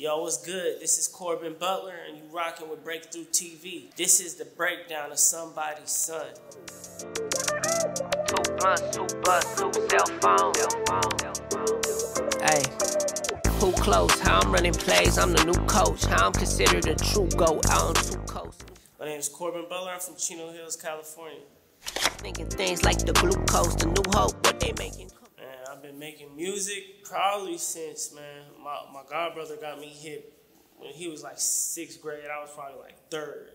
Yo, what's good? This is Corbin Butler, and you rocking with Breakthrough TV. This is the breakdown of somebody's son. 2 blunts, 2 butts, 2 cell phones. Hey, who close? How I'm running plays, I'm the new coach. How I'm considered a true GOAT out on 2 coasts. My name is Corbin Butler. I'm from CHINO Hills, California. Thinking things like the glucose, the new hope, what they making. Man, I've been making music probably since, man, my godbrother got me hip when he was like 6th grade. I was probably like 3rd.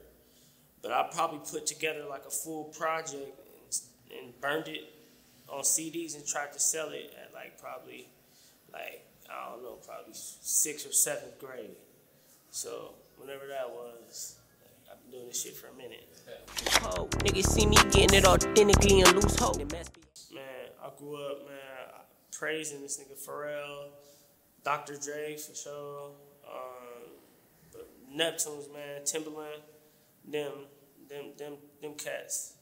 But I probably put together like a full project and burned it on CDs and tried to sell it at probably I don't know, probably 6th or 7th grade. So whenever that was, I've been doing this shit for a minute. Oh, niggas see me getting it authentically and loose hope. Man, I grew up, man, praising this nigga Pharrell, Dr. Dre for sure, but Neptunes, man, Timberland, them cats,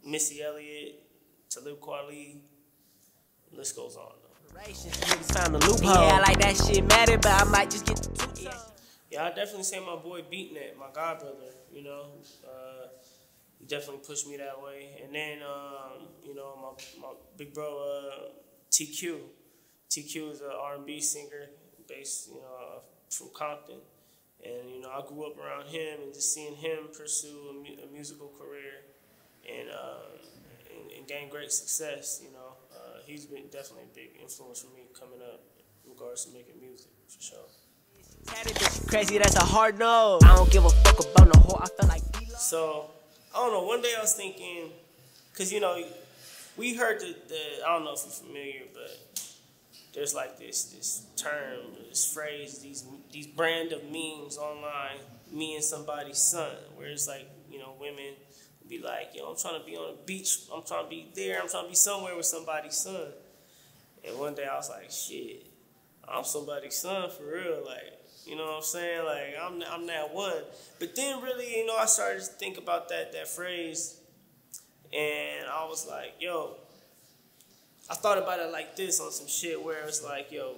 Missy Elliott, Talib Kweli, the list goes on though. Niggas found a loophole. Yeah, I like that shit matter, but I might just get the 2. Yeah, I definitely say my boy Beatnet, my godbrother, you know. He definitely pushed me that way. And then, you know, my big bro, TQ. TQ is an R&B singer based, you know, from Compton. And, you know, I grew up around him and just seeing him pursue a musical career and gain great success, you know. He's been definitely a big influence for me coming up in regards to making music, for sure. Crazy, that's a hard no. I don't give a fuck about no whole. I feel like so, I don't know, one day I was thinking, because, you know, we heard the I don't know if you're familiar, but there's like this term, this phrase, these brand of memes online, me and somebody's son, where it's like, you know, women be like, yo, I'm trying to be on the beach, I'm trying to be there, I'm trying to be somewhere with somebody's son. And one day I was like, shit, I'm somebody's son for real, like, you know what I'm saying? Like, I'm that one. But then really, you know, I started to think about that phrase, and I was like, yo, I thought about it like this on some shit where it's like, yo,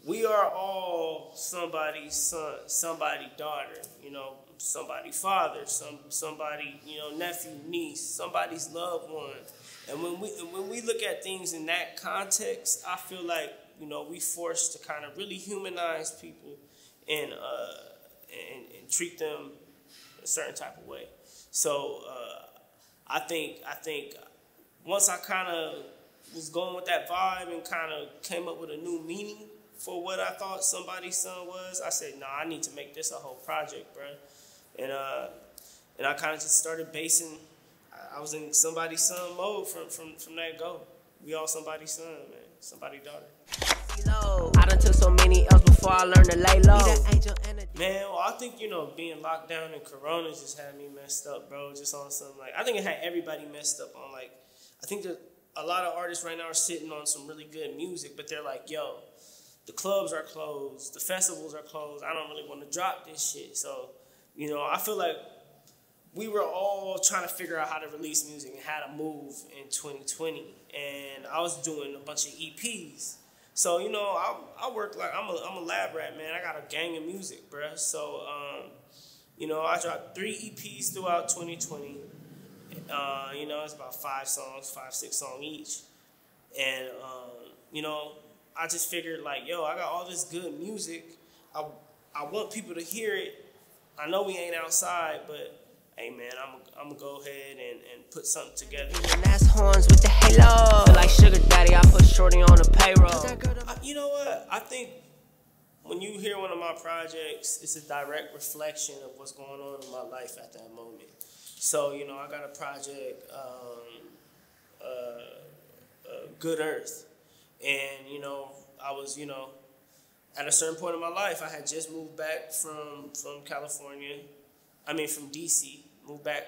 we are all somebody's son, somebody's daughter, you know, somebody's father, somebody, you know, nephew, niece, somebody's loved one. And when we look at things in that context, I feel like, you know, we forced to kind of really humanize people and treat them a certain type of way. So I think once I kind of was going with that vibe and kind of came up with a new meaning for what I thought somebody's son was, I said, nah, I need to make this a whole project, bro. And I kind of just started basing. I was in somebody's son mode from that go. We all somebody's son, man. Somebody's daughter. I done took so many L's before I learned to lay low. Man, well, I think, you know, being locked down in Corona just had me messed up, bro. Just on some, like, I think it had everybody messed up on, like, I think that a lot of artists right now are sitting on some really good music, but they're like, yo, the clubs are closed, the festivals are closed, I don't really want to drop this shit. So, you know, I feel like we were all trying to figure out how to release music and how to move in 2020. And I was doing a bunch of EPs. So, you know, I work like, I'm a lab rat, man. I got a gang of music, bruh. So, you know, I dropped 3 EPs throughout 2020. You know, it's about 5 songs, 5, 6 songs each. And, you know, I just figured like, yo, I got all this good music. I want people to hear it. I know we ain't outside, but hey man, I'm gonna go ahead and put something together. And that's horns with the halo. Feel like Sugar Daddy, I put Shorty on the payroll. You know what? I think when you hear one of my projects, it's a direct reflection of what's going on in my life at that moment. So, you know, I got a project, Good Earth. And, you know, I was, you know, at a certain point in my life, I had just moved back from California. I mean, from DC. Moved back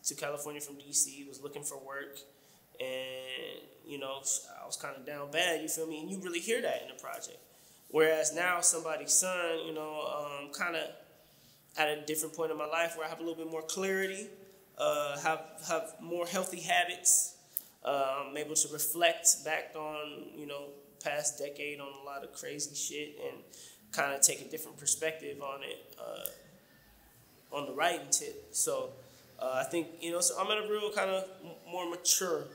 to California from DC. Was looking for work. And, you know, I was kind of down bad, you feel me? And you really hear that in the project. Whereas now, somebody's son, you know, kind of at a different point in my life where I have a little bit more clarity, have more healthy habits. I'm able to reflect back on, you know, past decade on a lot of crazy shit and kind of take a different perspective on it, on the writing tip. So I think, so I'm at a real kind of more mature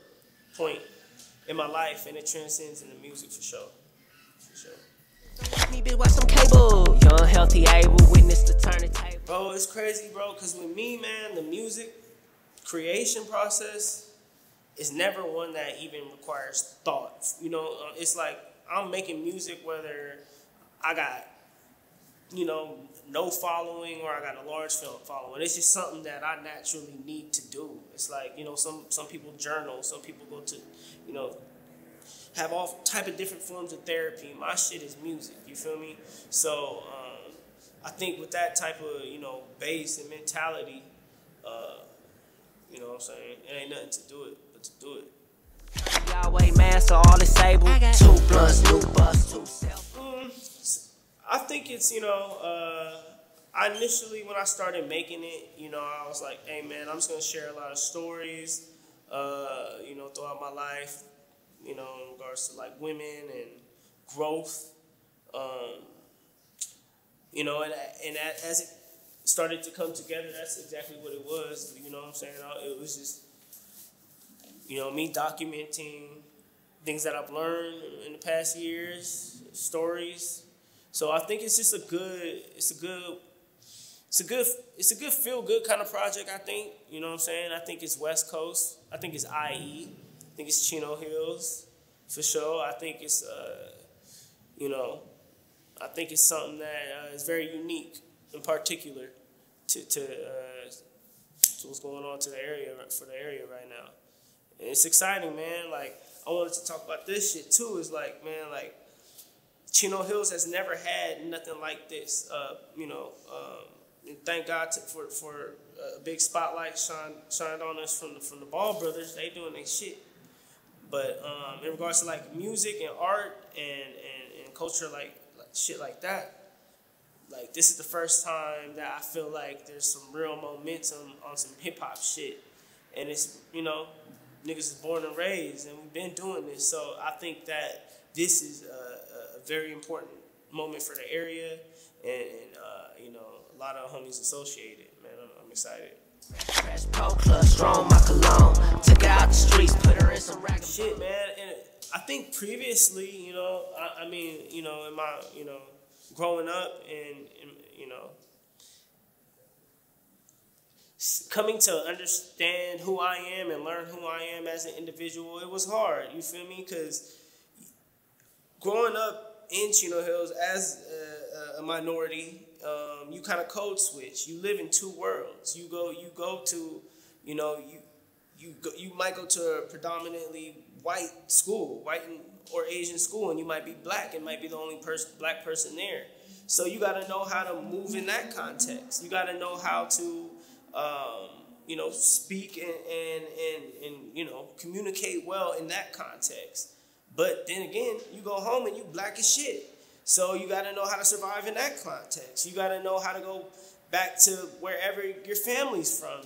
point in my life, and it transcends into music for sure. For sure. Me bitch, watch some cable. Young, healthy, able, witness the turning table. Bro, it's crazy, bro, because with me, man, the music creation process is never one that even requires thought. It's like I'm making music whether I got, no following or I got a large following. It's just something that I naturally need to do. It's like, some people journal, some people go to, have all type of different forms of therapy. My shit is music, you feel me? So I think with that type of, base and mentality, you know what I'm saying, it ain't nothing to do it but to do it. Yahweh master, all is able. 2 plus, new bus, 2 self. I think it's, I initially, when I started making it, I was like, hey, man, I'm just going to share a lot of stories, throughout my life, in regards to, like, women and growth, and as it started to come together, that's exactly what it was, you know what I'm saying? It was just, me documenting things that I've learned in the past years, stories. So I think it's just a good feel good kind of project, I think. You know what I'm saying? I think it's West Coast. I think it's IE. I think it's Chino Hills for sure. I think it's I think it's something that is very unique in particular to what's going on for the area right now. And it's exciting, man. Like, I wanted to talk about this shit too. It's like, man, like, Chino Hills has never had nothing like this, and thank God for a big spotlight shined on us from the Ball brothers. They doing their shit. But in regards to like music and art and culture, like shit like that, like this is the first time that I feel like there's some real momentum on some hip hop shit, and it's niggas is born and raised, and we've been doing this. So I think that this is a very important moment for the area, and a lot of homies associated. Man, I'm excited. Took her out the streets, put her in some ragged shit, man. And I think previously, in my, growing up and coming to understand who I am and learn who I am as an individual, it was hard, you feel me? Because growing up in Chino Hills as a minority, you kind of code switch. You live in two worlds. You go to, you might go to a predominantly white school, or Asian school, and you might be black and might be the only black person there. So you got to know how to move in that context. You got to know how to, speak and communicate well in that context. But then again, you go home and you black as shit. So you got to know how to survive in that context. You got to know how to go back to wherever your family's from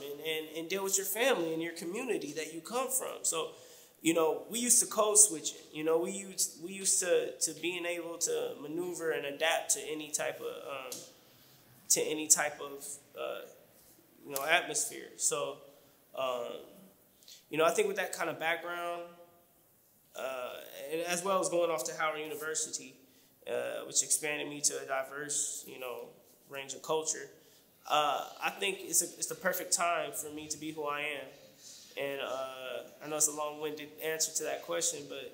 and deal with your family and your community that you come from. So, we used to code switching. We used to being able to maneuver and adapt to any type of atmosphere. So, I think with that kind of background, and as well as going off to Howard University, which expanded me to a diverse, range of culture. I think it's the perfect time for me to be who I am. And I know it's a long-winded answer to that question, but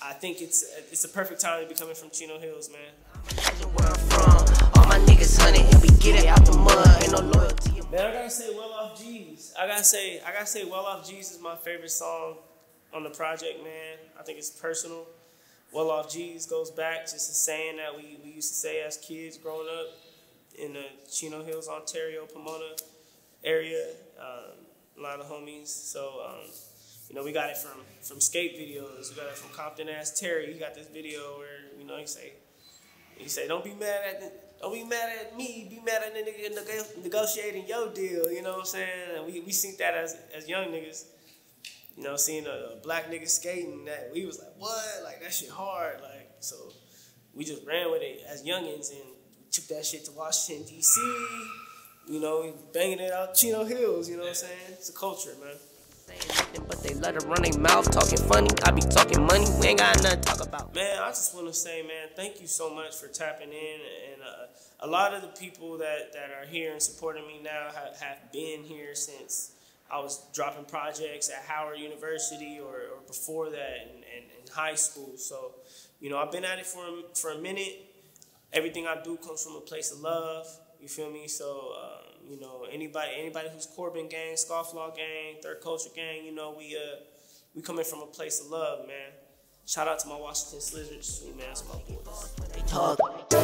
I think it's the perfect time to be coming from Chino Hills, man. All my niggas hunting and we get it out the mud. Ain't no loyalty. Man, I gotta say Well Off G's. I gotta say Well Off G's is my favorite song on the project, man. I think it's personal. Well Off G's goes back just a saying that we used to say as kids growing up in the Chino Hills, Ontario, Pomona area. A lot of homies. So, we got it from skate videos. We got it from Compton Ass Terry. He got this video where, he say, don't be mad at me, be mad at the nigga negotiating your deal, you know what I'm saying? And we seen that as young niggas. Seeing a black nigga skating, that we was like, what? Like, that shit hard. Like, so, we just ran with it as youngins and took that shit to Washington, D.C., you know, banging it out Chino Hills, you know what I'm saying? It's a culture, man. Saying nothing, but they let her run their mouth talking funny. I be talking money, we ain't got nothing to talk about. Man, I just want to say, man, thank you so much for tapping in. And a lot of the people that are here and supporting me now have been here since I was dropping projects at Howard University or before that in high school. So, you know, I've been at it for a minute. Everything I do comes from a place of love. You feel me? So, you know, anybody who's Corbin gang, Scofflaw gang, Third Culture gang, you know, we coming from a place of love, man. Shout out to my Washington Slizzards, man. That's my boys.